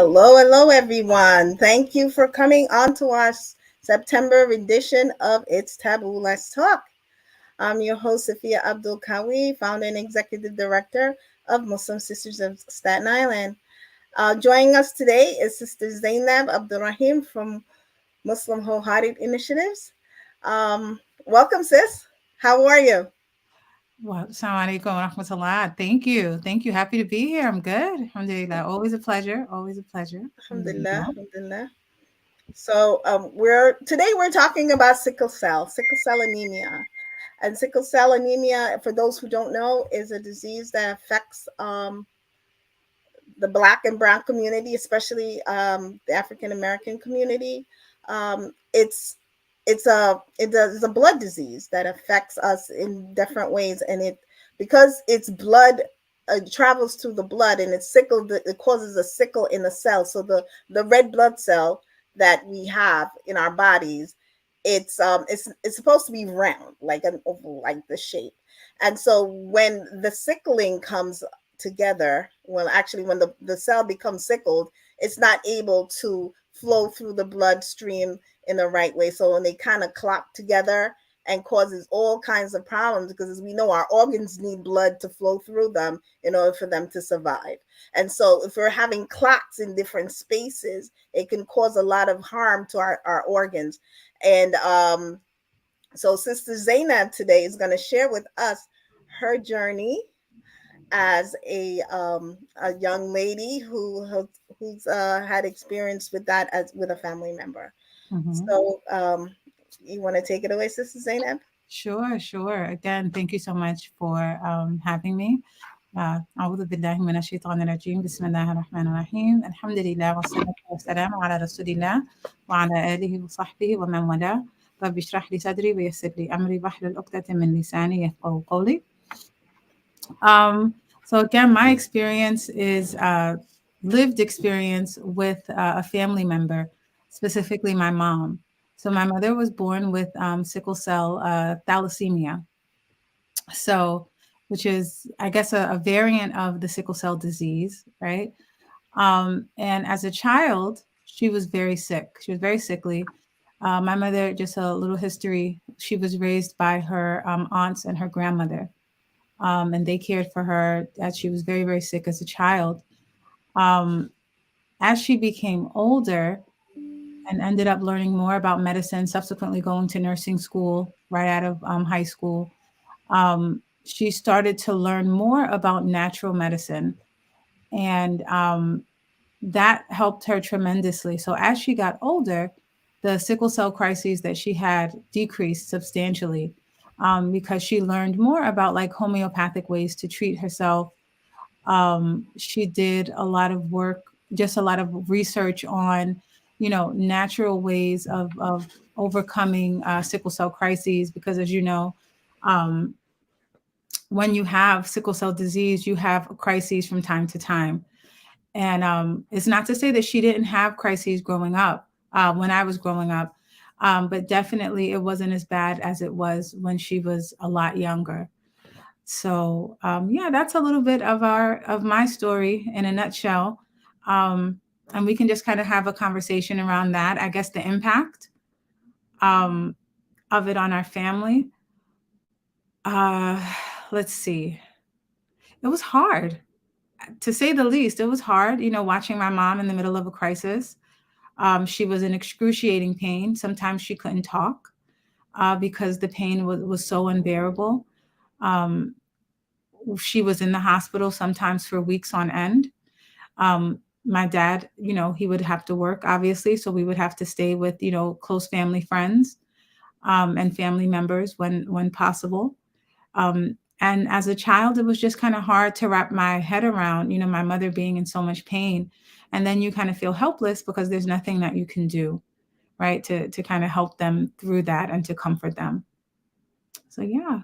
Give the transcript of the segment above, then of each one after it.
Hello, everyone. Thank you for coming on to our September edition of It's Taboo. Let's Talk. I'm your host, Sophia Abdul Kawi, founder and executive director of Muslim Sisters of Staten Island. Joining us today is Sister Zainab Abdurrahim from Muslim Wholehearted Initiatives. Welcome, sis. How are you? Well, Assalamu alaikum wa rahmatullah. Thank you. Thank you. Happy to be here. I'm good. Alhamdulillah. Always a pleasure. Always a pleasure. Alhamdulillah. Alhamdulillah. Alhamdulillah. We're talking about sickle cell anemia. And sickle cell anemia, for those who don't know, is a disease that affects the Black and Brown community, especially the African American community. Um, it's it's a blood disease that affects us in different ways, and it because it's blood travels through the blood and it's sickled. It causes a sickle in the cell. So the red blood cell that we have in our bodies, it's supposed to be round, like an oval, like the shape. And so when the sickling comes together, well, actually, when the cell becomes sickled, it's not able to flow through the bloodstream in the right way. So when they kind of clot together and causes all kinds of problems, because as we know, our organs need blood to flow through them in order for them to survive. And so if we're having clots in different spaces, it can cause a lot of harm to our organs. And so Sister Zainab today is going to share with us her journey as a young lady who's had experience with that as with a family member. Mhm. So you want to take it away, Sister Zainab? Sure, sure. Again, thank you so much for having me. أعوذ بالله من الشيطان الرجيم بسم الله الرحمن الرحيم الحمد لله والصلاة والسلام على رسول الله وعلى آله وصحبه ومن والاه رب اشرح لي صدري ويسر لي أمري واحلل عقدة من لساني يفقهوا قولي. Um, so again, my experience is lived experience with a family member, specifically my mom. So my mother was born with sickle cell thalassemia. So, which is, I guess, a variant of the sickle cell disease, right? And as a child, she was very sick. She was very sickly. My mother, just a little history, she was raised by her aunts and her grandmother, and they cared for her as she was very, very sick as a child. Um, as she became older and ended up learning more about medicine, subsequently going to nursing school right out of high school, she started to learn more about natural medicine. And that helped her tremendously. So as she got older, the sickle cell crises that she had decreased substantially because she learned more about like homeopathic ways to treat herself. She did a lot of work, just a lot of research on, natural ways of overcoming sickle cell crises. Because as you know, um, when you have sickle cell disease, you have crises from time to time. And it's not to say that she didn't have crises growing up, when I was growing up, but definitely it wasn't as bad as it was when she was a lot younger. So yeah, that's a little bit of my story in a nutshell, um, and we can just kind of have a conversation around that. I guess the impact um, of it on our family. Uh, let's see. It was hard, to say the least. It was hard, watching my mom in the middle of a crisis. She was in excruciating pain. Sometimes she couldn't talk because the pain was so unbearable. Um, she was in the hospital sometimes for weeks on end. My dad, he would have to work, obviously, so we would have to stay with, close family friends and family members when possible. And as a child, it was just kind of hard to wrap my head around, my mother being in so much pain. And then you kind of feel helpless because there's nothing that you can do, right, to kind of help them through that and to comfort them. So yeah.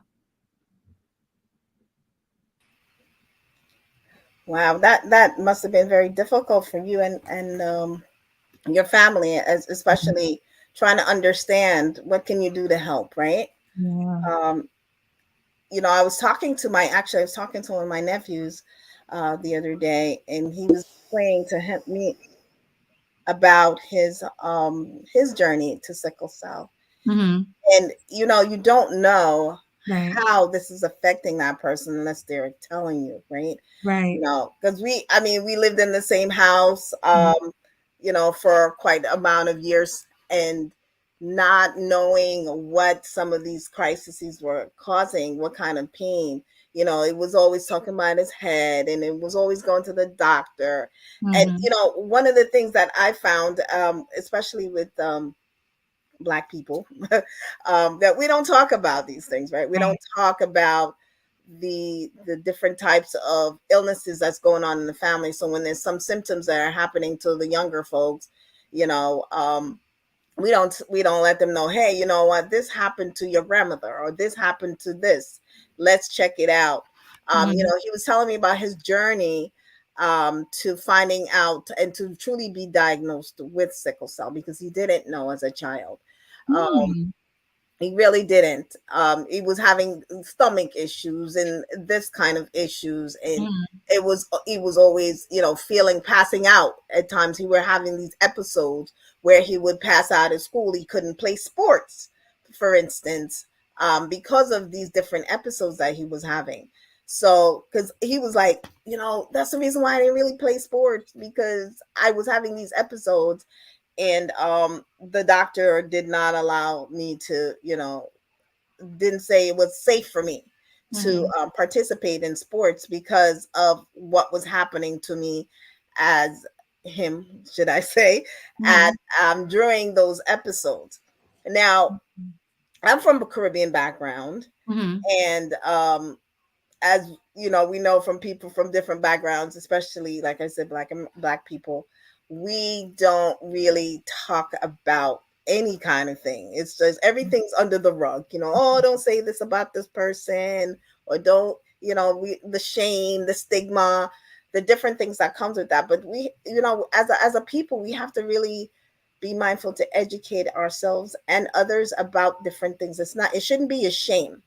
Wow, that must have been very difficult for you and your family, as Mhm. especially trying to understand what can you do to help, right? Yeah. Um, I was talking to one of my nephews the other day, and he was explaining to me. about his journey to sickle cell. Mhm. And you don't know Right. how this is affecting that person unless they're telling you, right? Right. Because we lived in the same house, Mhm. for quite amount of years, and not knowing what some of these crises were causing, what kind of pain. It was always talking about his head, and it was always going to the doctor. And Mhm. one of the things that I found, especially with Black people, that we don't talk about these things, right? We don't Right. talk about the different types of illnesses that's going on in the family. So when there's some symptoms that are happening to the younger folks, you know, um, we don't let them know, hey, you know what, this happened to your grandmother, or this happened to this. Let's check it out. Mhm. He was telling me about his journey, to finding out and to truly be diagnosed with sickle cell, because he didn't know as a child. Um, Mm. he really didn't. He was having stomach issues and this kind of issues, and Mm. he was always, feeling passing out at times. He were having these episodes where he would pass out at school. He couldn't play sports, for instance, because of these different episodes that he was having. So, because he was like, that's the reason why I didn't really play sports, because I was having these episodes, and the doctor did not allow me to, didn't say it was safe for me to Mhm. participate in sports because of what was happening to me, as him, should I say, at Mhm. during those episodes. Now, I'm from a Caribbean background, Mhm. and as we know from people from different backgrounds, especially, like I said, black people, we don't really talk about any kind of thing. It's just everything's under the rug. Oh, don't say this about this person, or don't, the shame, the stigma, the different things that comes with that. But we, as a people, we have to really be mindful to educate ourselves and others about different things. It shouldn't be a shame.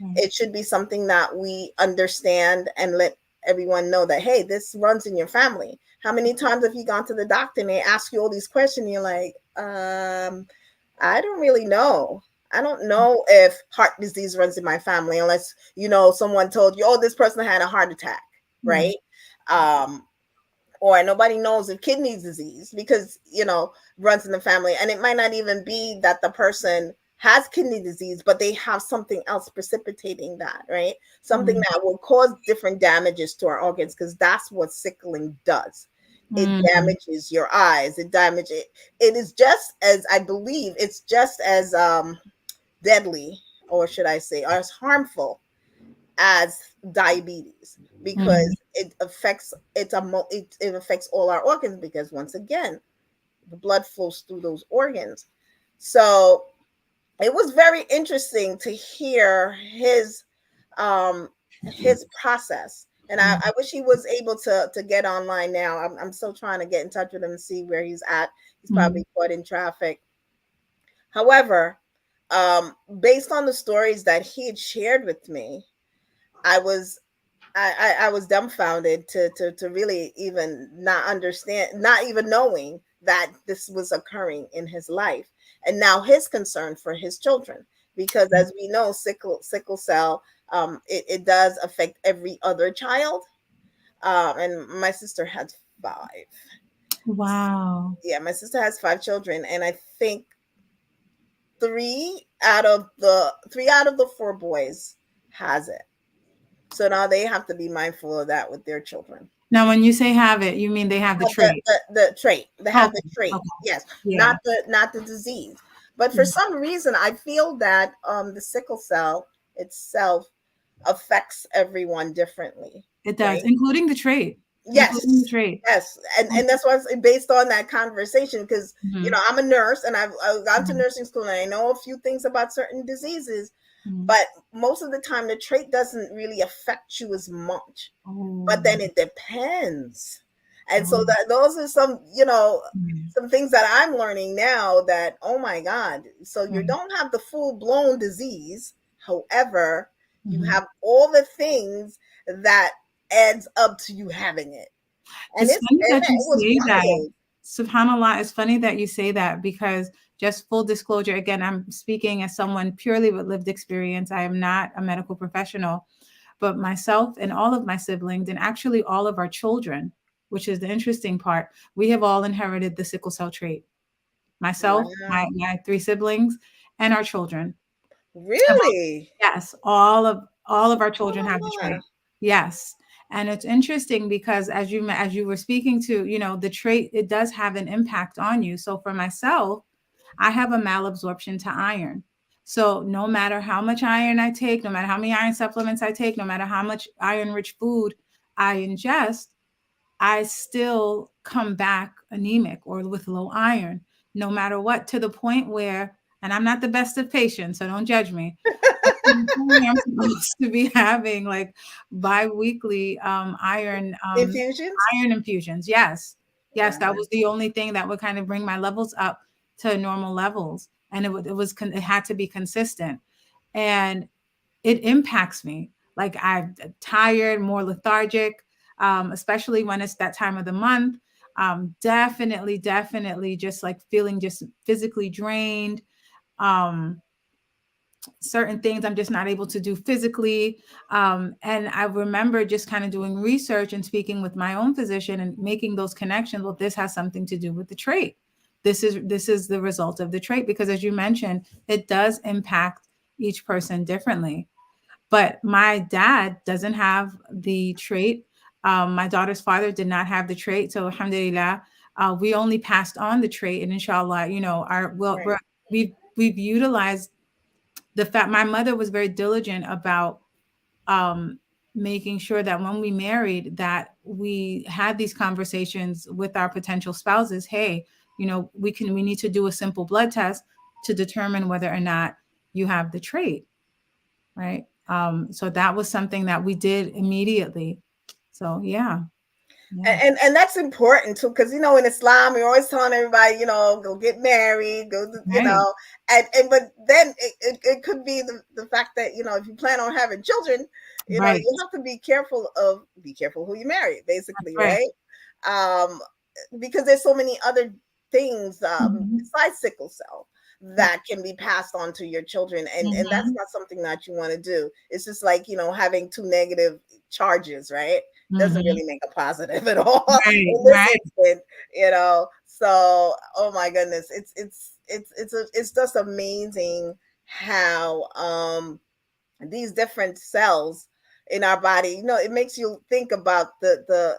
Right. It should be something that we understand and let everyone know that, hey, this runs in your family. How many times have you gone to the doctor and they ask you all these questions and you're like, I don't really know. I don't know if heart disease runs in my family, unless someone told you, oh, this person had a heart attack, right? Right. um or nobody knows if kidney disease, because runs in the family, and it might not even be that the person has kidney disease, but they have something else precipitating that, right? Something Mhm. that will cause different damages to our organs, because that's what sickling does. It Mhm. damages your eyes, it damages it is just as, I believe, it's just as deadly, or should I say, or as harmful as diabetes, Mhm. because it affects all our organs, because once again, the blood flows through those organs. So it was very interesting to hear um his process, and I Mhm. wish he was able to get online now. I'm still trying to get in touch with him and see where he's at. He's Mhm. probably caught in traffic. However, based on the stories that he had shared with me, I was I was dumbfounded to really even not understand, not even knowing that this was occurring in his life, and now his concern for his children, because as we know, sickle cell, it does affect every other child, and my sister had five. Wow. Yeah, my sister has five children, and I think three out of the four boys has it. So now they have to be mindful of that with their children. Now, when you say have it, you mean they have the Have the, trait. the the trait. They have the Okay. trait. Okay. Yes, Yeah. not the disease. But for Mhm. some reason, I feel that the sickle cell itself affects everyone differently, It does, right? including the trait. Including the Yes, trait. yes, and that's why based on that conversation, because Mhm. I'm a nurse, and I've gone to Mhm. nursing school, and I know a few things about certain diseases, Mhm. but most of the time the trait doesn't really affect you as much. But Oh. then it depends. And so Oh. that those are some, Mhm. some things that I'm learning now, that, oh my God, so you Right. don't have the full blown disease. However, you Mhm. have all the things that adds up to you having it. And It's it's funny and that you it was say that. wild. subhanallah, it's funny that you say that, because just full disclosure, again, I'm speaking as someone purely with lived experience. I am not a medical professional, but myself and all of my siblings, and actually all of our children, which is the interesting part, we have all inherited the sickle cell trait. Myself, Wow. my three siblings, and our children have all, Really? yes, all of our children have the SubhanAllah. trait. Yes. And it's interesting because as you were speaking to, the trait, it does have an impact on you. So for myself, I have a malabsorption to iron. So no matter how much iron I take, no matter how many iron supplements I take, no matter how much iron rich food I ingest, I still come back anemic or with low iron, no matter what, to the point where, and I'm not the best of patients, so don't judge me. But to the point where I'm supposed to be having like bi-weekly Infusions? iron infusions. Yes. Yes, that Wow. was the only thing that would kind of bring my levels up to normal levels. And it had to be consistent. And it impacts me. Like I'm tired, more lethargic, especially when it's that time of the month. Definitely just like feeling just physically drained. Um, Certain things I'm just not able to do physically. And I remember just kind of doing research and speaking with my own physician and making those connections. Well, this has something to do with the trait. This is the result of the trait, because as you mentioned, it does impact each person differently. But my dad doesn't have the trait. My daughter's father did not have the trait. So alhamdulillah, we only passed on the trait, and inshallah, our well, Right. we've utilized the fact. My mother was very diligent about um, making sure that when we married, that we had these conversations with our potential spouses. Hey, we need to do a simple blood test to determine whether or not you have the trait, right? So that was something that we did immediately. So yeah, yeah, And that's important too, because in Islam we're always telling everybody, go get married, right, and but then it could be the fact that if you plan on having children, right, you have to be careful who you marry, basically, right. right? Um, because there's so many other things Mhm. besides sickle cell Right. that can be passed on to your children, and that's Mhm. not something that you want to do. It's just like having two negative charges, right? Doesn't Mhm. really make a positive at all Right, in this right. instant, so oh my goodness, it's just amazing how these different cells in our body, it makes you think about the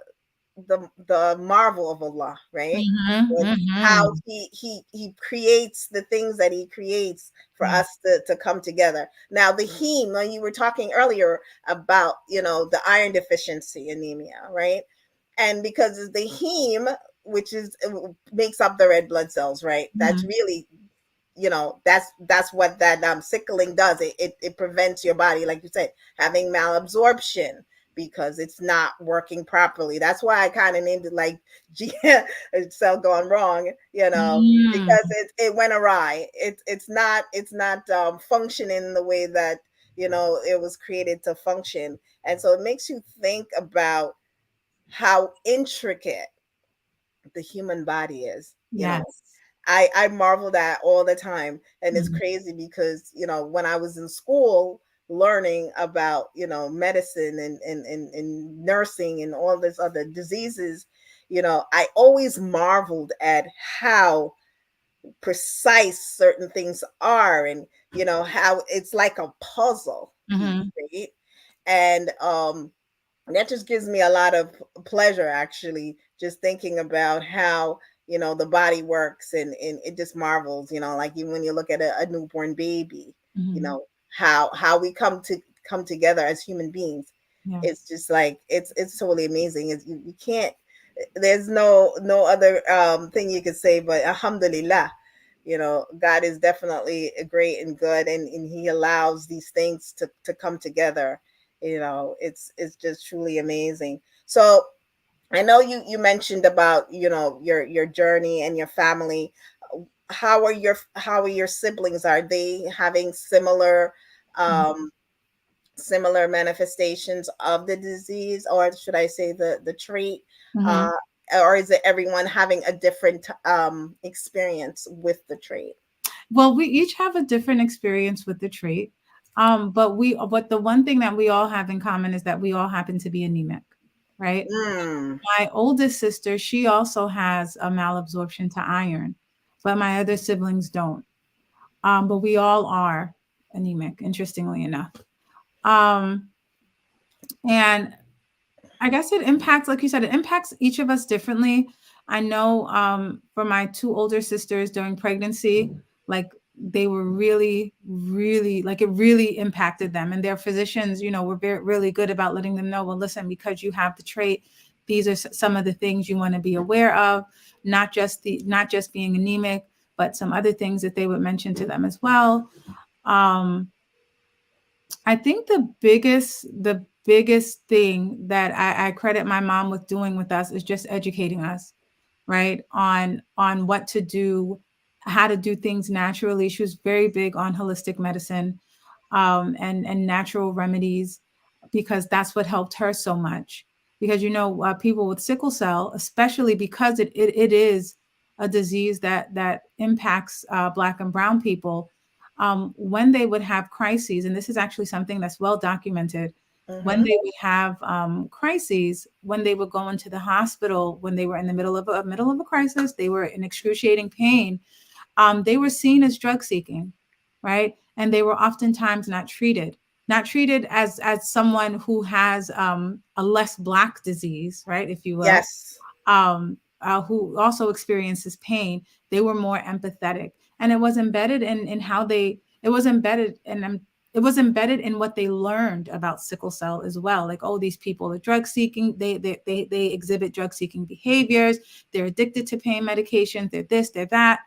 marvel of Allah, right? Mhm. And how Mhm. he creates the things that he creates for Yeah. us to come together. Now the heme, when you were talking earlier about the iron deficiency anemia, right? And because it's the heme, which is makes up the red blood cells, right? That's Mhm. really that's what that sickling does. It prevents your body, like you said, having malabsorption because it's not working properly. That's why I kind of named it like G cell gone wrong, Mm. because it went awry. It's not functioning the way that it was created to function. And so it makes you think about how intricate the human body is. Yes. I marvel at all the time, and it's Mhm. crazy because when I was in school learning about medicine and nursing and all this other diseases, I always marveled at how precise certain things are, and how it's like a puzzle piece, Mhm. right? And that just gives me a lot of pleasure, actually, just thinking about how the body works, and it just marvels, like even when you look at a newborn baby, you Mhm. know how we come together as human beings. It's Yes. just like it's totally amazing. You can't, there's no other thing you could say but alhamdulillah. God is definitely great and good, and he allows these things to come together. It's just truly amazing. So I know you mentioned about your journey and your family. How are your siblings? Are they having Mhm. similar manifestations of the disease, or should I say the trait? uh Mhm. or is it everyone having a different experience with the trait? Well, we each have a different experience with the trait. But the one thing that we all have in common is that we all happen to be anemic, right? Mm, My oldest sister, she also has a malabsorption to iron, but my other siblings don't. But we all are anemic, interestingly enough. Um, and I guess it impacts, like you said, it impacts each of us differently. I know for my two older sisters during pregnancy, like they were really, really, like it really impacted them. And their physicians, were really good about letting them know, well, listen, because you have the trait, these are some of the things you want to be aware of, not just being anemic, but some other things that they would mention to them as well. Um, I think the biggest thing that I credit my mom with doing with us is just educating us, right? On what to do, how to do things naturally. She was very big on holistic medicine, and natural remedies, because that's what helped her so much. Because people with sickle cell, especially because it is a disease that impacts Black and Brown people, when they would have crises, and this is actually something that's well documented, when mm-hmm. they would have crises, when they would go into the hospital, when they were in the middle of a crisis, they were in excruciating pain, they were seen as drug seeking, right? And they were oftentimes not treated as someone who has a less Black disease, right, if you will, Yes. who also experiences pain. They were more empathetic, and it was embedded in how they. It was embedded in them. It was embedded in what they learned about sickle cell as well. Like, oh, these people are drug seeking. They exhibit drug seeking behaviors. They're addicted to pain medications. They're this. They're that.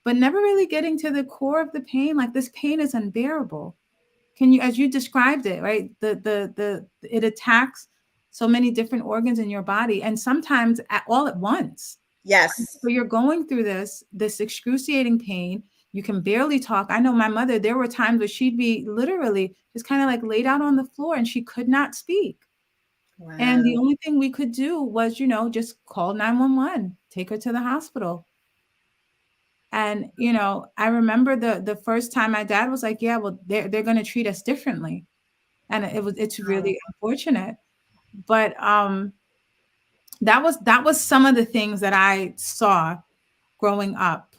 But never really getting to the core of the pain. Like, this pain is unbearable. Can you, as you described it, right? The it attacks so many different organs in your body, and sometimes all at once. Yes. So you're going through this excruciating pain. You can barely talk. I know my mother, there were times where she'd be literally just kind of like laid out on the floor and she could not speak. And the Wow. only thing we could do was, just call 911, take her to the hospital. And I remember the first time my dad was like, "Yeah, well, they're going to treat us differently," and it's Wow. really unfortunate. But that was some of the things that I saw growing up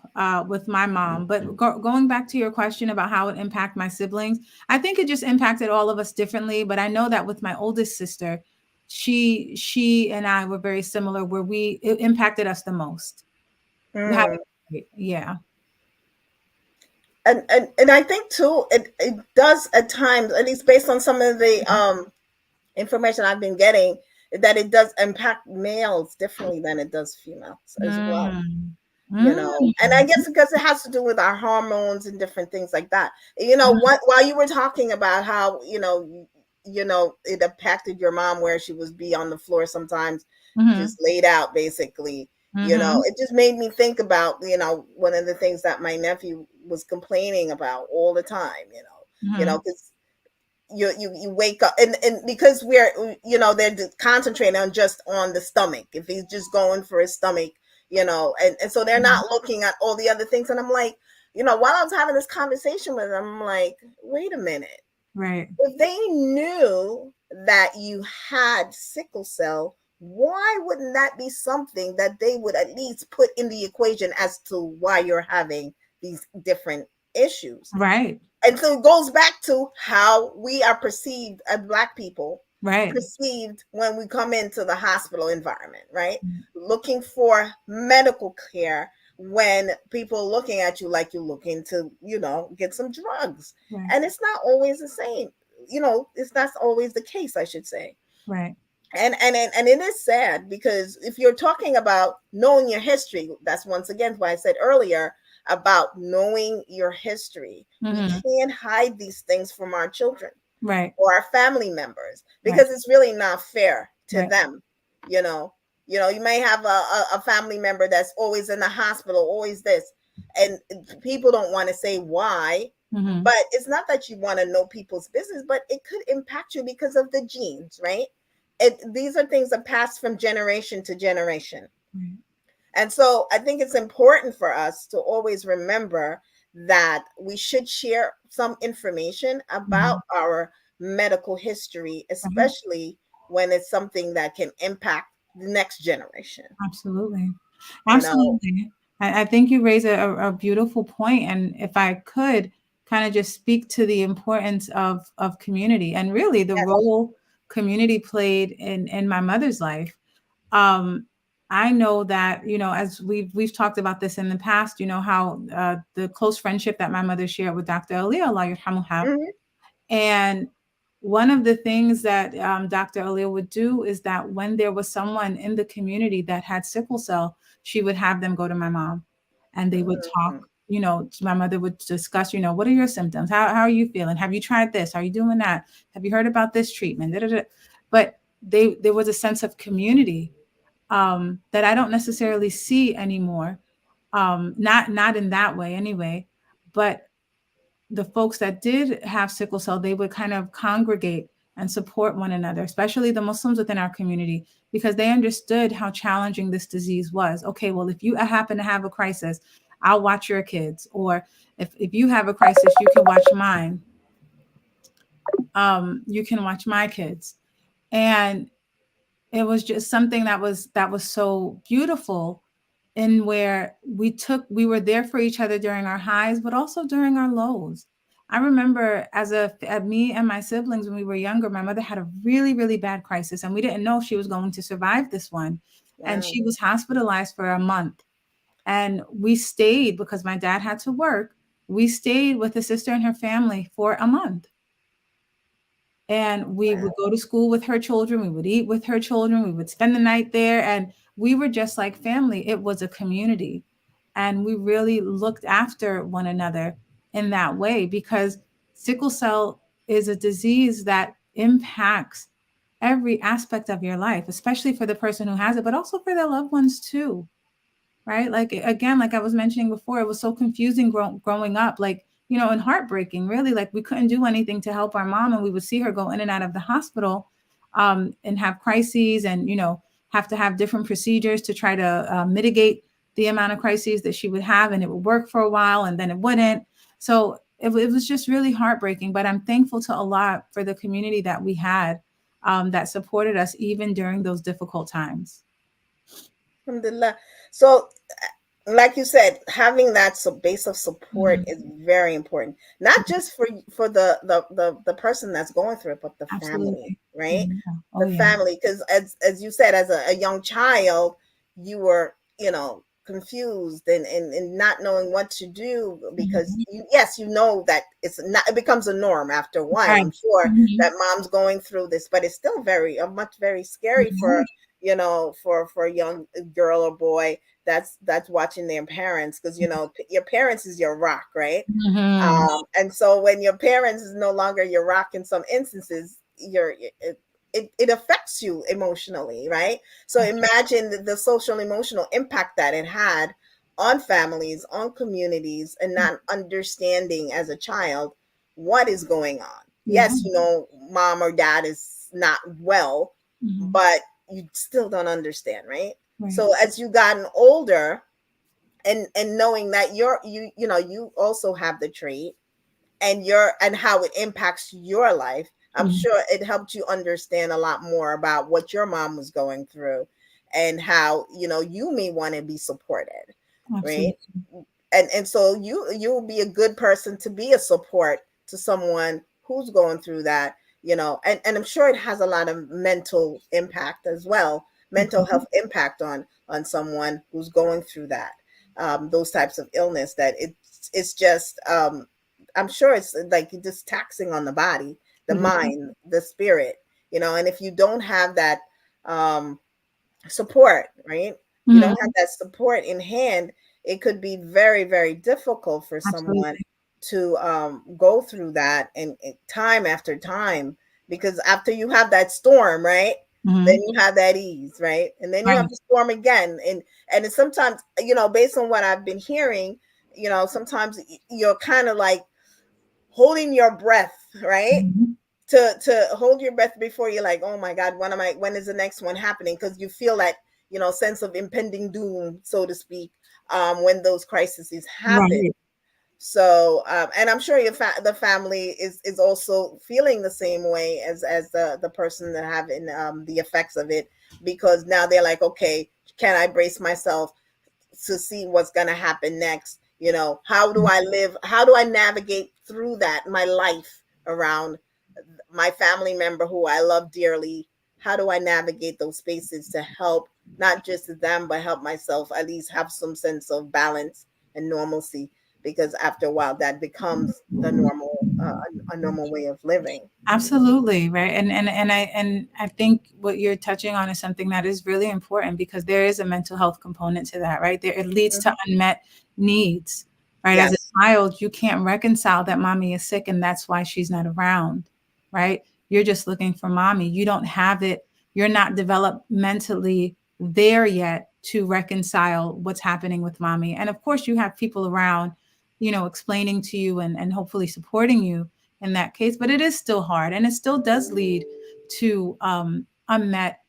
with my mom. But going back to your question about how it impacted my siblings, I think it just impacted all of us differently. But I know that with my oldest sister, she and I were very similar, where it impacted us the most. How- Mm. Yeah. And I think too, it does at times, at least based on some of the information I've been getting, that it does impact males differently than it does females as well. Mm. And I Mm. guess because it has to do with our hormones and different things like that. Mhm. While you were talking about how it impacted your mom, where she was be on the floor sometimes, Mhm. just laid out basically. Mhm. It just made me think about one of the things that my nephew was complaining about all the time. Mhm. Because you wake up, and because we're they're concentrating on just on the stomach, if he's just going for his stomach, and so they're Mhm. not looking at all the other things. And I'm like, while I was having this conversation with them, I'm like, wait a minute, Right. if they knew that you had sickle cell, why wouldn't that be something that they would at least put in the equation as to why you're having these different issues? Right. And so it goes back to how we are perceived as Black people, Right. perceived when we come into the hospital environment, right? Looking for medical care, when people are looking at you like you're looking to, get some drugs. Right. And it's not always the same. It's not always the case, I should say. Right. And it is sad, because if you're talking about knowing your history, that's once again why I said earlier about knowing your history. We Mhm. can't hide these things from our children Right. or our family members, Right. because it's really not fair to Right. them. you know you may have a family member that's always in the hospital, always this, and people don't want to say why. Mhm. But it's not that you want to know people's business, but it could impact you because of the genes, right? These are things that pass from generation to generation. Right. And so I think it's important for us to always remember that we should share some information about Mhm. our medical history, Right. especially when it's something that can impact the next generation. Absolutely. You know, Absolutely. I think you raise a beautiful point. And if I could kind of just speak to the importance of community and really the yes. role community played in my mother's life. Um, I know that, as we've talked about this in the past, how the close friendship that my mother shared with Dr. Aliyah, Allah yarhamuha, Hmm. and one of the things that Dr. Aliyah would do is that when there was someone in the community that had sickle cell, she would have them go to my mom and they would talk. Hmm. My mother would discuss, what are your symptoms? How are you feeling? Have you tried this? Are you doing that? Have you heard about this treatment? Da, da, da. But there was a sense of community that I don't necessarily see anymore. Not in that way anyway. But the folks that did have sickle cell, they would kind of congregate and support one another, especially the Muslims within our community, because they understood how challenging this disease was. Okay, well, if you happen to have a crisis, I'll watch your kids. Or if you have a crisis, you can watch mine. You can watch my kids. And it was just something that was so beautiful, in where we were there for each other during our highs but also during our lows. I remember at me and my siblings, when we were younger, my mother had a really, really bad crisis and we didn't know if she was going to survive this one, and Wow. she was hospitalized for a month. And we stayed because my dad had to work. We stayed with the sister and her family for a month, and we would Wow. go to school with her children, we would eat with her children, we would spend the night there, and we were just like family. It was a community, and we really looked after one another in that way, because sickle cell is a disease that impacts every aspect of your life, especially for the person who has it, but also for their loved ones too, right? Like, again, like I was mentioning before, it was so confusing growing up, like, and heartbreaking, really. Like, we couldn't do anything to help our mom, and we would see her go in and out of the hospital, and have crises, and have to have different procedures to try to mitigate the amount of crises that she would have, and it would work for a while and then it wouldn't. So it was just really heartbreaking, but I'm thankful to Allah for the community that we had, that supported us even during those difficult times. Alhamdulillah. So, like you said, having that base of support Mhm. is very important. Not just for the person that's going through it, but the family, Absolutely. right? Yeah. Oh, The yeah. family, because as you said, as a young child, you were confused and not knowing what to do because Mhm. yes, you know that it's not. It becomes a norm after a while. Right. I'm sure Mhm. that mom's going through this, but it's still very scary for Mhm. for a young girl or boy that's watching their parents because your parents is your rock, right? Mhm. And so when your parents is no longer your rock in some instances, it affects you emotionally, right? So imagine the social emotional impact that it had on families, on communities, and not understanding as a child what is going on. Yeah. Yes, mom or dad is not well, Mhm. but you still don't understand, right? Right. So as you gotten older, and knowing that you also have the trait and how it impacts your life, I'm Mhm. sure it helped you understand a lot more about what your mom was going through and how you may want to be supported, right? Absolutely. And so you'll be a good person to be a support to someone who's going through that, and I'm sure it has a lot of mental impact as well, mental Mhm. health impact on someone who's going through that, those types of illness, that it's just I'm sure it's like just taxing on the body, the It is. mind, the spirit, and if you don't have that um support, right? You don't have Mhm. that support in hand, it could be very, very difficult for someone Absolutely. to go through that and time after time, because after you have that storm, right? Then Mhm. you have that ease, right? And then you have Right. the storm again. And it's sometimes, based on what I've been hearing, sometimes you're kind of like holding your breath, right? Mhm. To hold your breath before you're like, oh my God, when is the next one happening? Because you feel that sense of impending doom, so to speak, when those crises happen. Right. So, and I'm sure the family is also feeling the same way as the person that having the effects of it, because now they're like, okay, can I brace myself to see what's going to happen next? How do I live? How do I navigate through that, my life around my family member who I love dearly? How do I navigate those spaces to help not just them, but help myself at least have some sense of balance and normalcy? Because after a while, that becomes the normal, a normal way of living. Absolutely, right. And I think what you're touching on is something that is really important, because there is a mental health component to that, right? There, it leads to Mhm. unmet needs, right? As a Yes. child, you can't reconcile that mommy is sick and that's why she's not around, right? You're just looking for mommy. You don't have it. You're not developed mentally there yet to reconcile what's happening with mommy. And of course, you have people around, explaining to you and hopefully supporting you in that case, but it is still hard, and it still does lead to unmet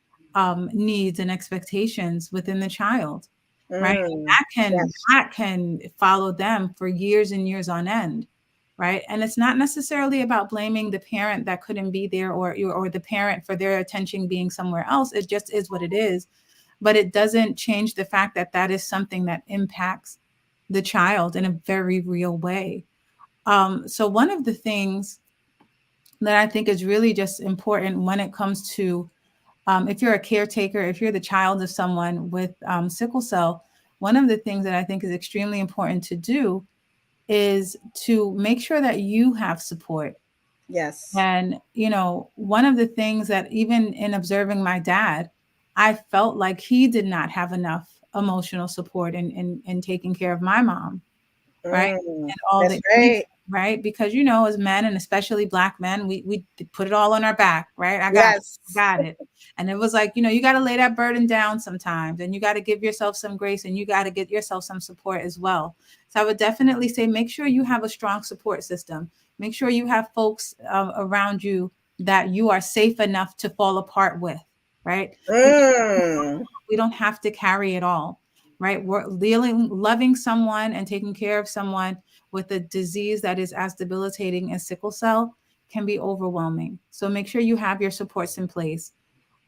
needs and expectations within the child, right? Mm. Yes. That can follow them for years and years on end, right? And it's not necessarily about blaming the parent that couldn't be there, or the parent for their attention being somewhere else. It just is what it is, but it doesn't change the fact that that is something that impacts the child in a very real way. So one of the things that I think is really just important when it comes to, if you're a caretaker, if you're the child of someone with sickle cell, one of the things that I think is extremely important to do is to make sure that you have support. Yes. And, one of the things that, even in observing my dad, I felt like he did not have enough emotional support in taking care of my mom, right? Mm. And all That's that he, right. right? Because, as men, and especially black men, we put it all on our back, right? Yes. Got it. And it was like, you got to lay that burden down sometimes, and you got to give yourself some grace, and you got to get yourself some support as well. So I would definitely say, make sure you have a strong support system. Make sure you have folks around you that you are safe enough to fall apart with, right? Because Mm. we don't have to carry it all, right? We're dealing, loving someone and taking care of someone with a disease that is as debilitating as sickle cell can be overwhelming. So make sure you have your supports in place.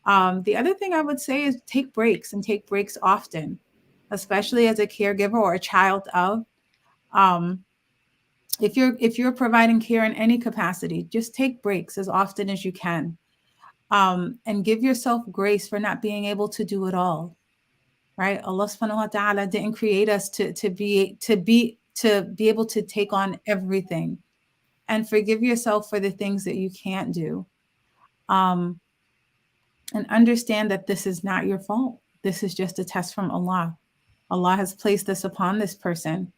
The other thing I would say is take breaks, and take breaks often, especially as a caregiver or a child of. Um, if you're providing care in any capacity, just take breaks as often as you can, and give yourself grace for not being able to do it all. Right? Allah subhanahu wa ta'ala didn't create us to be able to take on everything, and forgive yourself for the things that you can't do. Um, and understand that this is not your fault. This is just a test from Allah. Allah has placed this upon this person,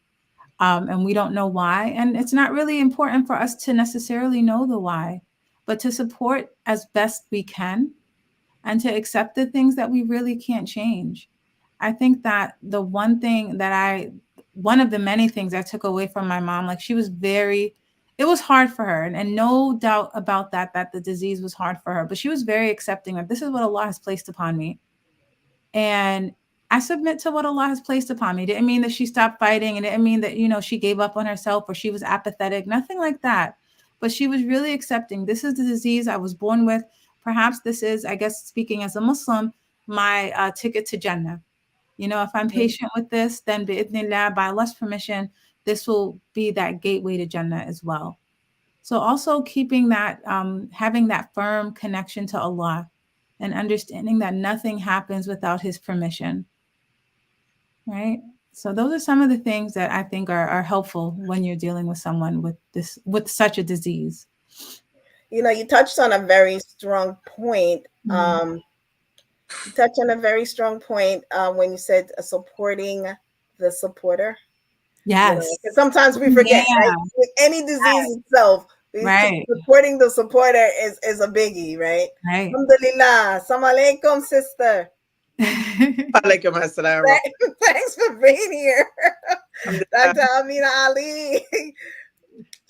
and we don't know why. And it's not really important for us to necessarily know the why, but to support as best we can, and to accept the things that we really can't change. I think that one of the many things I took away from my mom, like, she was very, it was hard for her, and no doubt about that the disease was hard for her, but she was very accepting of, this is what Allah has placed upon me. And I submit to what Allah has placed upon me. It didn't mean that she stopped fighting, and it didn't mean that, she gave up on herself or she was apathetic, nothing like that. But she was really accepting. This is the disease I was born with. Perhaps this is, I guess, speaking as a Muslim, my ticket to Jannah. If I'm patient with this, then bi'idhnillah, by Allah's permission, this will be that gateway to Jannah as well. So also keeping that, having that firm connection to Allah, and understanding that nothing happens without His permission, right? So those are some of the things that I think are helpful when you're dealing with someone with such a disease. You touched on a very strong point. Mm. You touched on a very strong point when you said supporting the supporter. Yes. Because sometimes we forget, right? Yeah. With any disease itself, Right. supporting the supporter is a biggie, right? Right. Alhamdulillah. Assalamu alaikum, sister. Alaikum assalam. Thanks for being here. Dr. Amina Ali.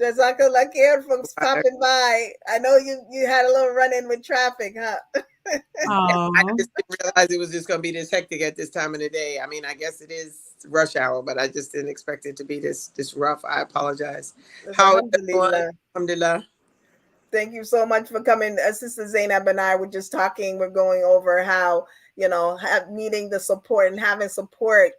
Jazakallah khair for stopping by. I know you had a little run in with traffic, huh? I Oh, just didn't realize it was just going to be this hectic at this time of the day. I mean, I guess it is rush hour, but I just didn't expect it to be this rough. I apologize. How is everyone? Alhamdulillah. Alhamdulillah. Thank you so much for coming. Sister Zainab and I were just talking. We're going over how, needing the support and having support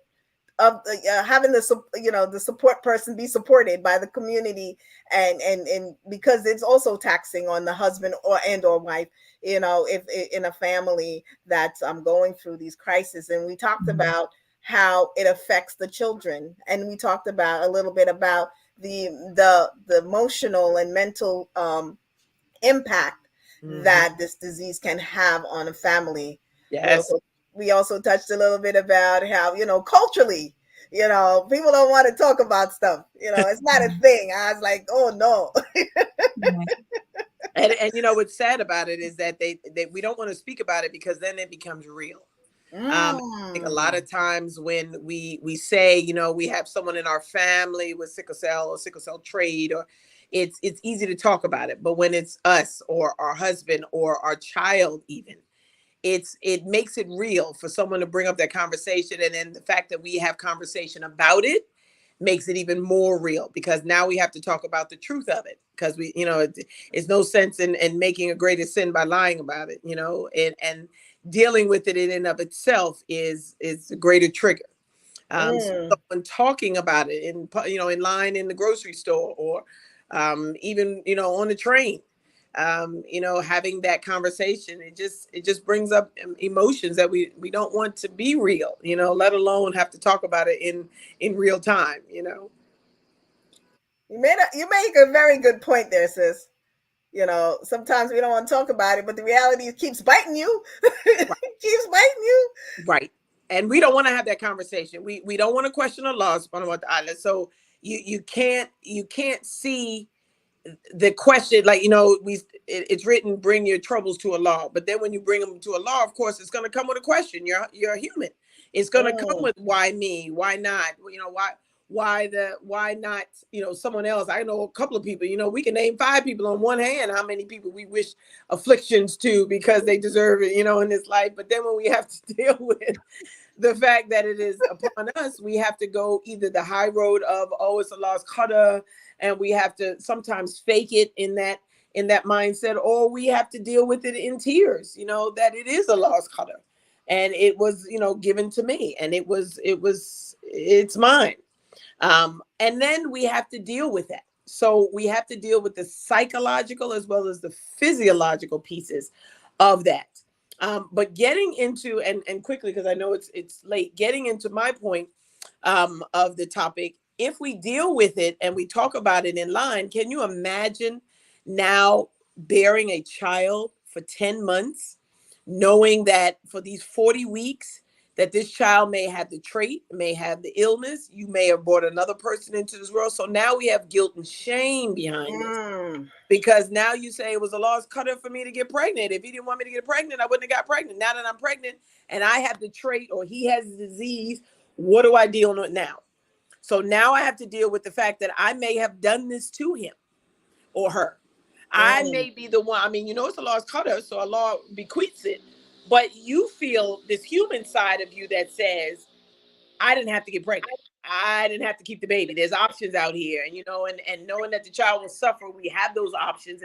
of having the support person be supported by the community, and because it's also taxing on the husband or wife, if in a family that's going through these crises. And we talked mhm, about how it affects the children, and we talked about a little bit about the emotional and mental impact Hmm. that this disease can have on a family. We Yes. also we also touched a little bit about how, culturally, people don't want to talk about stuff. It's not a mhm, thing. I was like, oh no. right, And what's sad about it is that they we don't want to speak about it because then it becomes real. I think a lot Mm, of times when we say, we have someone in our family with sickle cell or sickle cell trait, or it's easy to talk about it, but when it's us or our husband or our child, even it makes it real for someone to bring up that conversation, and then the fact that we have conversation about it makes it even more real because now we have to talk about the truth of it because it's no sense in making a greater sin by lying about it, and dealing with it in and of itself is a greater trigger. So mm. someone talking about it in line in the grocery store, or even on the train, having that conversation, it just brings up emotions that we don't want to be real, let alone have to talk about it in real time. You make a very good point there, sis. Sometimes we don't want to talk about it, but the reality is keeps biting you. Keeps biting you. Right. And we don't want to have that conversation. We don't want to question Allah subhanahu wa ta'ala. So you can't see the question, like, it's written, bring your troubles to Allah, but then when you bring them to Allah, of course it's going to come with a question. You're a human. It's going to come Mm, with why me, why not, why not, someone else. I know a couple of people, we can name 5 people on one hand how many people we wish afflictions to because they deserve it, in this life. But then when we have to deal with the fact that it is upon us, we have to go either the high road of, oh, it's Allah's qadar, and we have to sometimes fake it in that mindset, or we have to deal with it in tears, that it is Allah's qadar, and it was, given to me, and it's mine. And then we have to deal with that. So we have to deal with the psychological as well as the physiological pieces of that. But getting into, and quickly, because I know it's late, getting into my point of the topic. If we deal with it and we talk about it in line, can you imagine now bearing a child for 10 months, knowing that for these 40 weeks that this child may have the trait, may have the illness, you may have brought another person into this world. So now we have guilt and shame behind this. mm, Because now you say it was a lost cutter for me to get pregnant. If he didn't want me to get pregnant, I wouldn't have got pregnant. Now that I'm pregnant and I have the trait or he has the disease, what do I deal with now? So now I have to deal with the fact that I may have done this to him or her. I mm, may be the one. I mean, it's a lost cutter, so Allah bequeaths it. But you feel this human side of you that says, I didn't have to get pregnant. I didn't have to keep the baby. There's options out here. And knowing that the child will suffer, we have those options.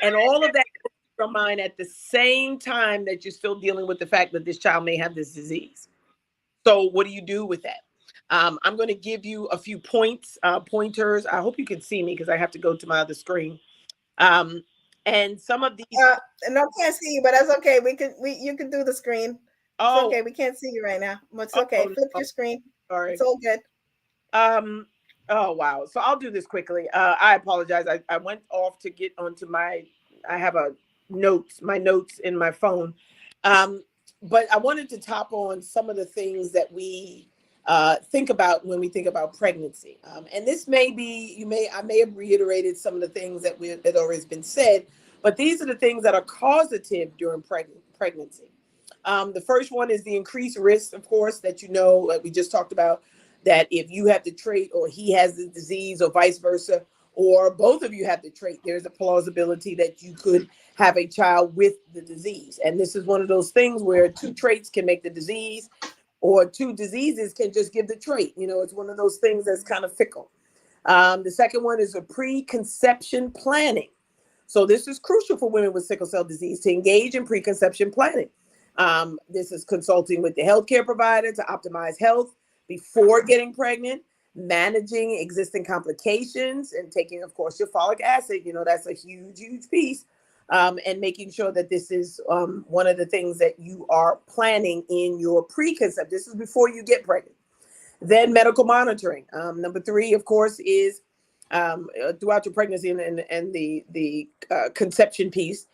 And all of that goes through your mind at the same time that you're still dealing with the fact that this child may have this disease. So what do you do with that? I'm going to give you a few pointers. I hope you can see me because I have to go to my other screen. Um, and some of these. uh, no, can't see you, but that's okay. You can do the screen. It's Oh, okay. We can't see you right now, but it's okay. oh, Flip no, your screen. It's sorry. all good. Um, oh wow. So I'll do this quickly. I apologize. I went off to get onto I have my notes in my phone. Um, but I wanted to top on some of the things that we think about when we think about pregnancy. And this may be, I may have reiterated some of the things that already been said, but these are the things that are causative during pregnancy. The first one is the increased risk, of course, that like we just talked about, that if you have the trait or he has the disease or vice versa, or both of you have the trait, there's a plausibility that you could have a child with the disease. And this is one of those things where two traits can make the disease, or two diseases can just give the trait. You know, it's one of those things that's kind of fickle. The second one is a preconception planning. So this is crucial for women with sickle cell disease to engage in preconception planning. This is consulting with the healthcare provider to optimize health before getting pregnant, managing existing complications, and taking, of course, your folic acid. You know, that's a huge, huge piece. And making sure that this is one of the things that you are planning in your preconception. This is before you get pregnant. Then medical monitoring. Number three, of course, is throughout your pregnancy and the conception piece,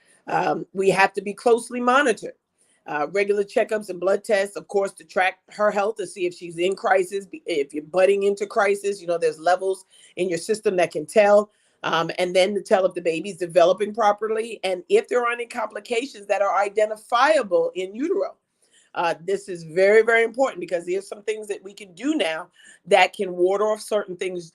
we have to be closely monitored. Regular checkups and blood tests, of course, to track her health, to see if she's in crisis. If you're butting into crisis, you know, there's levels in your system that can tell. And then to tell if the baby's developing properly and if there are any complications that are identifiable in utero. This is very, very important because there's some things that we can do now that can ward off certain things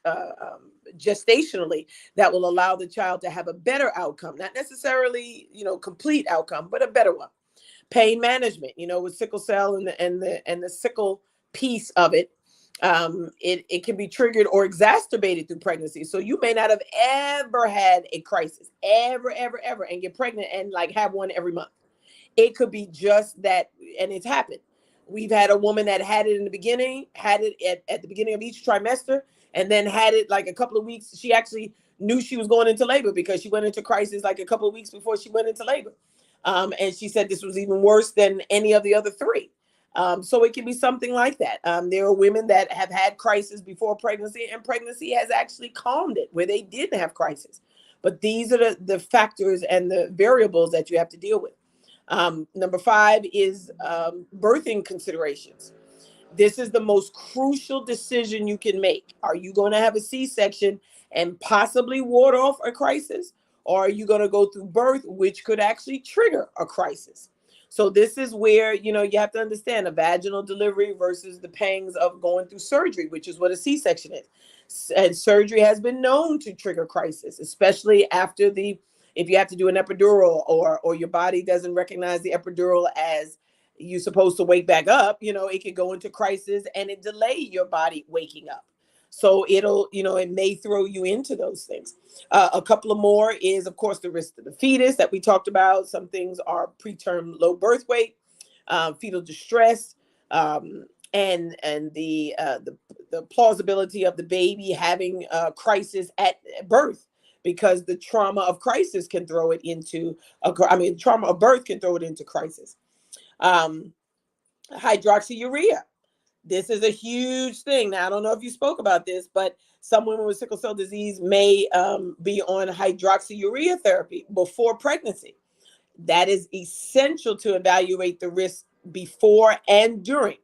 gestationally that will allow the child to have a better outcome. Not necessarily, you know, complete outcome, but a better one. Pain management, you know, with sickle cell and the sickle piece of it, it can be triggered or exacerbated through pregnancy. So you may not have ever had a crisis, ever, and get pregnant and like have one every month. It could be just that, and it's happened. We've had a woman that had it in the beginning, had it at the beginning of each trimester, and then had it like a couple of weeks. She actually knew she was going into labor because she went into crisis like a couple of weeks before she went into labor. And she said this was even worse than any of the other three. So it can be something like that. There are women that have had crisis before pregnancy, and pregnancy has actually calmed it where they didn't have crisis. But these are the factors and the variables that you have to deal with. Number five is birthing considerations. This is the most crucial decision you can make. Are you going to have a C-section and possibly ward off a crisis? Or are you going to go through birth, which could actually trigger a crisis? So this is where, you know, you have to understand a vaginal delivery versus the pangs of going through surgery, which is what a C-section is. And surgery has been known to trigger crisis, especially after if you have to do an epidural or your body doesn't recognize the epidural as you're supposed to wake back up, you know, it could go into crisis and it delay your body waking up. So it'll, you know, it may throw you into those things. A couple of more is, of course, the risk to the fetus that we talked about. Some things are preterm low birth weight, fetal distress, and the plausibility of the baby having a crisis at birth, because the trauma of crisis can throw it into trauma of birth can throw it into crisis. Hydroxyurea. This is a huge thing. Now, I don't know if you spoke about this, but some women with sickle cell disease may be on hydroxyurea therapy before pregnancy. That is essential to evaluate the risk before and during.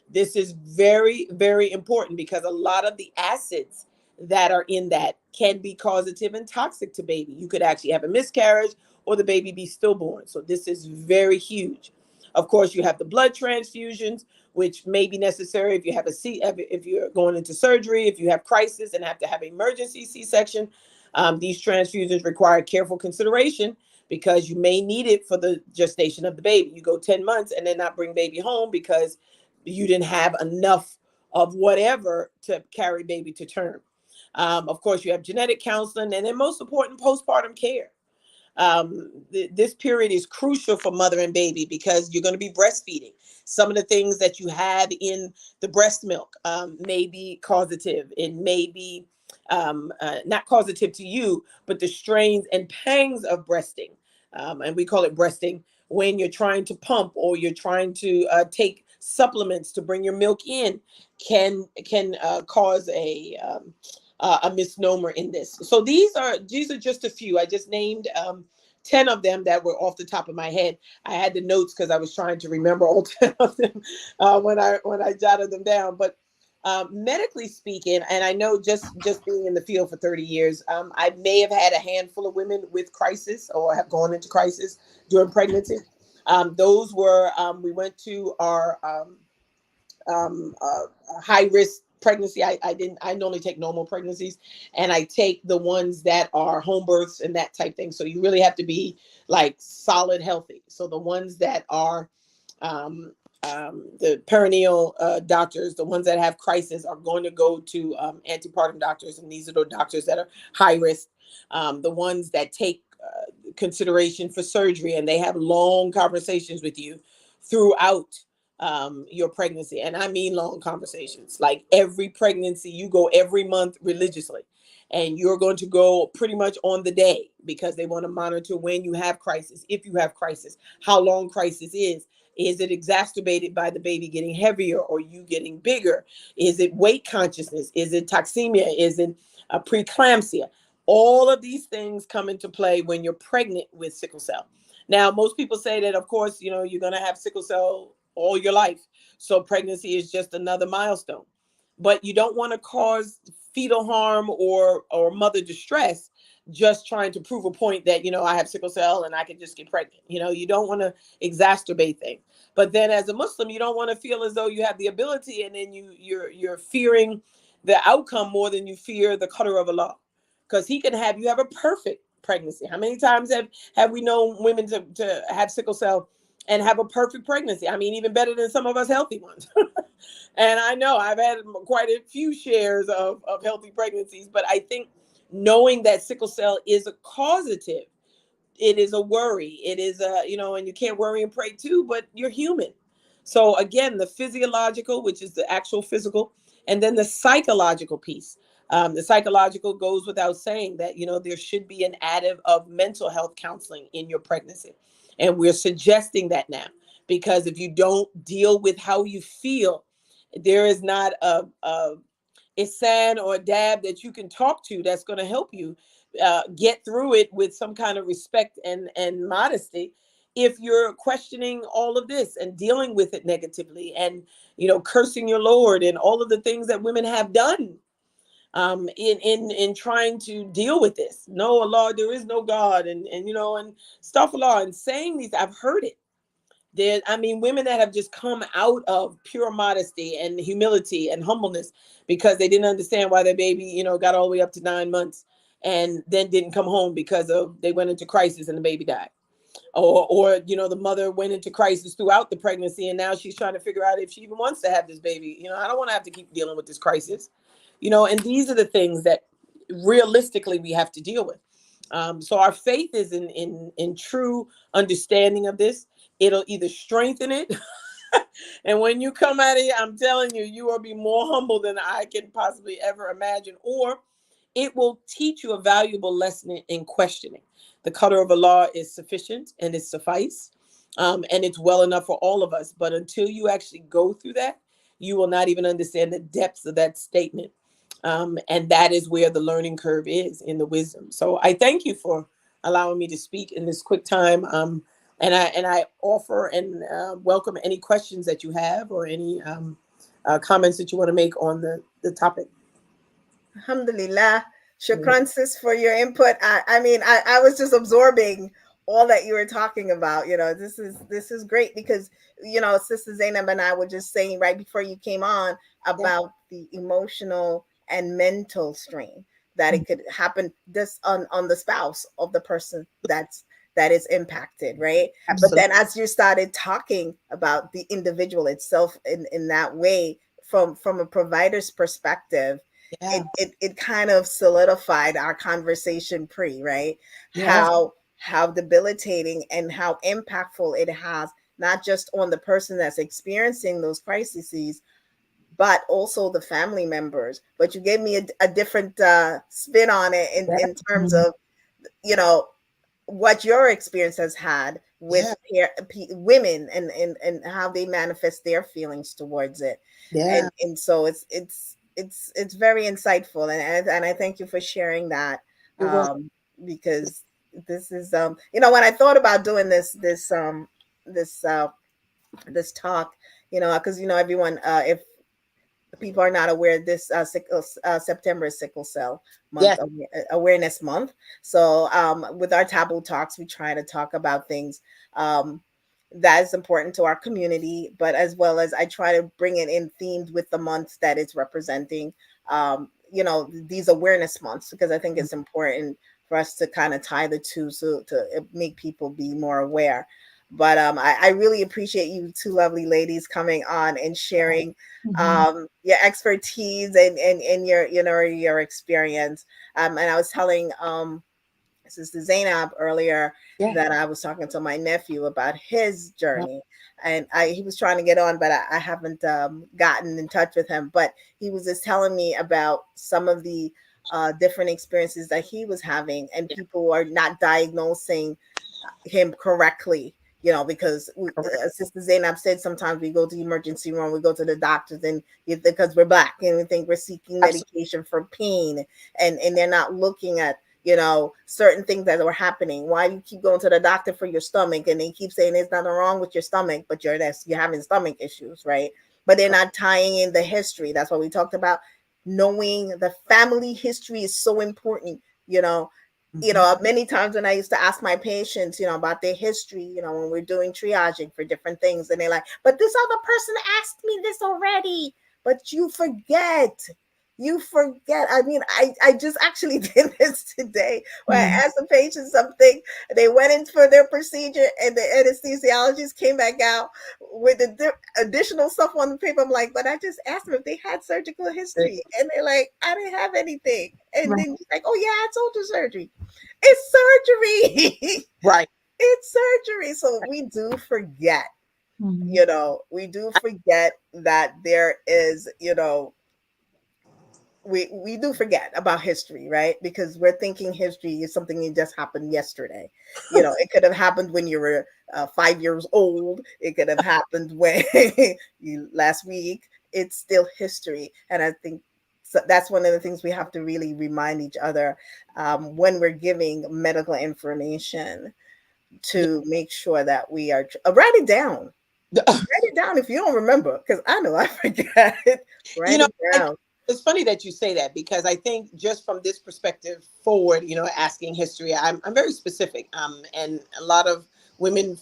This is very, very important because a lot of the acids that are in that can be causative and toxic to baby. You could actually have a miscarriage or the baby be stillborn. So this is very huge. Of course, you have the blood transfusions, which may be necessary if you have if you're going into surgery, if you have crisis and have to have emergency C-section. These transfusions require careful consideration because you may need it for the gestation of the baby. You go 10 months and then not bring baby home because you didn't have enough of whatever to carry baby to term. Of course, you have genetic counseling, and then most important, postpartum care. This period is crucial for mother and baby because you're going to be breastfeeding. Some of the things that you have in the breast milk may be causative. It may be not causative to you, but the strains and pangs of breasting. And we call it breasting when you're trying to pump or you're trying to take supplements to bring your milk in can cause a misnomer in this. So these are just a few. I just named 10 of them that were off the top of my head. I had the notes because I was trying to remember all 10 of them when I jotted them down. But medically speaking, and I know just being in the field for 30 years, I may have had a handful of women with crisis or have gone into crisis during pregnancy. Those were, we went to our high risk pregnancy. I normally take normal pregnancies, and I take the ones that are home births and that type thing. So you really have to be like solid healthy. So the ones that are um, the perineal doctors, the ones that have crisis, are going to go to antepartum doctors, and these are the doctors that are high risk. The ones that take consideration for surgery, and they have long conversations with you throughout your pregnancy. And I mean long conversations. Like every pregnancy, you go every month religiously, and you're going to go pretty much on the day, because they want to monitor when you have crisis, if you have crisis, how long crisis is. Is it exacerbated by the baby getting heavier or you getting bigger? Is it weight consciousness? Is it toxemia? Is it preeclampsia? All of these things come into play when you're pregnant with sickle cell. Now, most people say that, of course, you're going to have sickle cell all your life. So pregnancy is just another milestone. But you don't want to cause fetal harm or mother distress just trying to prove a point that, I have sickle cell and I can just get pregnant. You don't want to exacerbate things. But then as a Muslim, you don't want to feel as though you have the ability, and then you're fearing the outcome more than you fear the qadr of Allah. Because he can have you have a perfect pregnancy. How many times have we known women to have sickle cell and have a perfect pregnancy? I mean, even better than some of us healthy ones. And I know I've had quite a few shares of healthy pregnancies, but I think knowing that sickle cell is a causative, it is a worry. It is and you can't worry and pray too, but you're human. So again, the physiological, which is the actual physical, and then the psychological piece. The psychological goes without saying that, there should be an additive of mental health counseling in your pregnancy. And we're suggesting that now, because if you don't deal with how you feel, there is not a Isan or a dab that you can talk to that's going to help you get through it with some kind of respect and modesty. If you're questioning all of this and dealing with it negatively, and cursing your Lord and all of the things that women have done in trying to deal with this. No, Allah, there is no God, and stuff, Allah, and saying these, I've heard it. Women that have just come out of pure modesty and humility and humbleness because they didn't understand why their baby, got all the way up to 9 months and then didn't come home because they went into crisis and the baby died. Or the mother went into crisis throughout the pregnancy, and now she's trying to figure out if she even wants to have this baby. I don't want to have to keep dealing with this crisis. And these are the things that realistically we have to deal with. So our faith is in true understanding of this. It'll either strengthen it, and when you come at it, I'm telling you, you will be more humble than I can possibly ever imagine, or it will teach you a valuable lesson in questioning. The qadr of Allah is sufficient and it's suffice, and it's well enough for all of us. But until you actually go through that, you will not even understand the depths of that statement. And that is where the learning curve is in the wisdom. So I thank you for allowing me to speak in this quick time. And I offer and welcome any questions that you have, or any comments that you want to make on the topic. Alhamdulillah. Shukran, sis, for your input. I was just absorbing all that you were talking about. This is great, because Sister Zainab and I were just saying right before you came on about the emotional and mental strain that it could happen this on the spouse of the person that is impacted, right? Absolutely. But then as you started talking about the individual itself in that way, from a provider's perspective, it kind of solidified our conversation right? Yeah. How debilitating and how impactful it has, not just on the person that's experiencing those crises, but also the family members. But you gave me a different spin on it in terms of, what your experience has had with women and how they manifest their feelings towards it. Yeah. And so it's very insightful, and I thank you for sharing that, because this is when I thought about doing this talk, because everyone, if people are not aware, this September is Sickle Cell Month, Awareness Month. So with our Taboo Talks, we try to talk about things that is important to our community, but as well as I try to bring it in themed with the months that it's representing, these awareness months, because I think it's important for us to kind of tie the two, so to make people be more aware. But I really appreciate you two lovely ladies coming on and sharing your expertise and your experience. And I was telling Sister Zainab earlier Yeah. that I was talking to my nephew about his journey, and he was trying to get on, but I haven't gotten in touch with him. But he was just telling me about some of the different experiences that he was having, and people are not diagnosing him correctly, because Sister Zainab said sometimes we go to the emergency room, we go to the doctors, and because we're Black and we think we're seeking Absolutely. medication for pain, and they're not looking at certain things that are happening. Why do you keep going to the doctor for your stomach, and they keep saying there's nothing wrong with your stomach, but you're having stomach issues, right? But they're not tying in the history. That's what we talked about. Knowing the family history is so important. Many times when I used to ask my patients, about their history, when we're doing triaging for different things, and they're like, but this other person asked me this already. But you forget. You forget. I mean, I just actually did this today where I asked the patient something. They went in for their procedure, and the anesthesiologist came back out with the additional stuff on the paper. I'm like, but I just asked them if they had surgical history. And they're like, I didn't have anything. And then he's like, oh, yeah, I told you surgery. It's surgery. Right. It's surgery. So we do forget, we do forget that there is, we do forget about history, right? Because we're thinking history is something that just happened yesterday. It could have happened when you were 5 years old. It could have happened when last week. It's still history. And I think that's one of the things we have to really remind each other when we're giving medical information, to make sure that we are write it down. Write it down if you don't remember, because I know I forget. Write it down. It's funny that you say that, because I think just from this perspective forward, asking history, I'm very specific. And a lot of women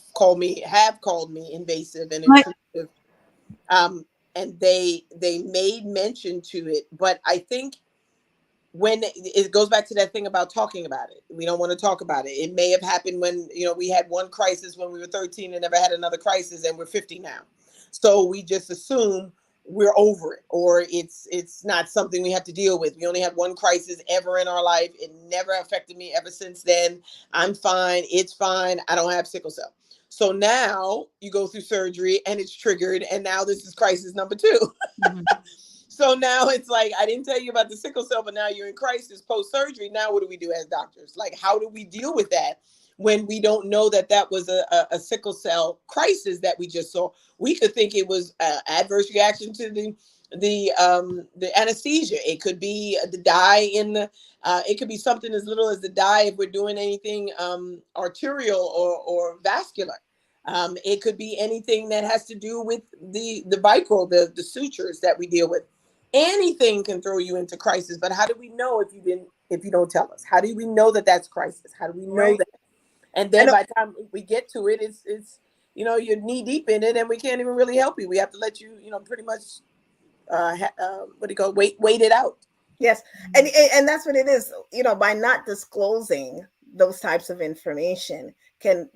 have called me invasive and intrusive. And they made mention to it, but I think when it goes back to that thing about talking about it, we don't want to talk about it. It may have happened when, we had one crisis when we were 13 and never had another crisis, and we're 50 now. So we just assume we're over it, or it's not something we have to deal with. We only had one crisis ever in our life. It never affected me ever since then. I'm fine. It's fine. I don't have sickle cell. So now you go through surgery and it's triggered, and now this is crisis number 2. So now it's like, I didn't tell you about the sickle cell, but now you're in crisis post-surgery. Now what do we do as doctors? Like, how do we deal with that when we don't know that was a sickle cell crisis that we just saw? We could think it was adverse reaction to the anesthesia. It could be the dye in the, it could be something as little as the dye if we're doing anything arterial or vascular. It could be anything that has to do with the vicryl, the sutures that we deal with. Anything can throw you into crisis. But how do we know if you don't tell us? How do we know that that's crisis? How do we know that? And then by the time we get to it, it's you're knee deep in it, and we can't even really help you. We have to let you pretty much wait it out. Yes, and that's what it is. By not disclosing those types of information can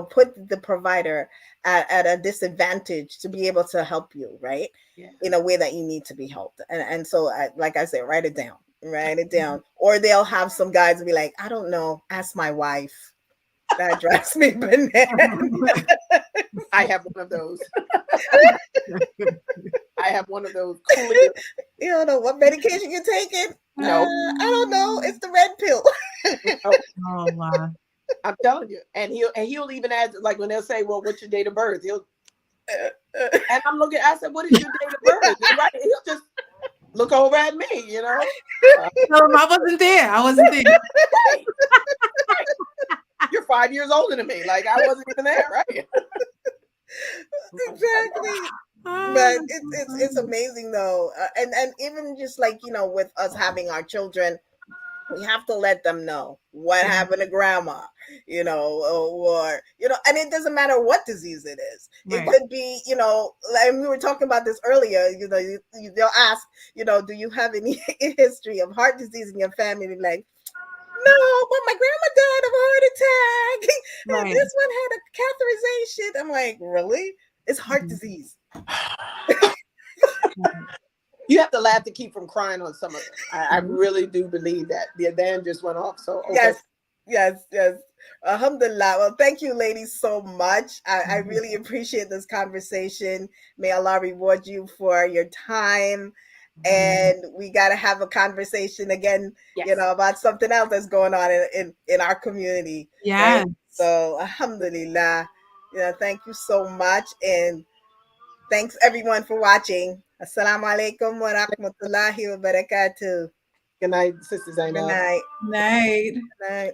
put the provider at a disadvantage to be able to help you, right? Yeah. In a way that you need to be helped. And so, like I said, write it down. Or they'll have some guys be like, I don't know, ask my wife. That drives me bananas. I have one of those. I have one of those. Clear. You don't know what medication you're taking? No. I don't know. It's the red pill. Oh wow. I'm telling you. And he'll even add, like, when they'll say, well, what's your date of birth? He'll and I'm looking, I said, what is your date of birth? Right? He'll just look over at me, No, I wasn't there. Right. You're 5 years older than me. Like, I wasn't even there, right? Exactly. But it's amazing though. And even just like, with us having our children, We have to let them know what Yeah. happened to grandma, or and it doesn't matter what disease it is. It Right. could be, and we were talking about this earlier. They'll ask, do you have any history of heart disease in your family? And like, no, but my grandma died of a heart attack, and Right. this one had a catheterization. I'm like, really? It's heart Mhm. disease. Right. You have to laugh to keep from crying on some of them. I Mhm. really do believe that. The alarm just went off. So okay. Yes, yes, yes. Alhamdulillah. Well, thank you, ladies, so much. I Mhm. really appreciate this conversation. May Allah reward you for your time. Mhm. And we got to have a conversation again, Yes. about something else that's going on in our community, right? Yes. So, Alhamdulillah. Thank you so much. And thanks, everyone, for watching. Assalamu alaikum wa rahmatullahi wa barakatuh. Good night, Sister Good Zainab. night. Night. Good night.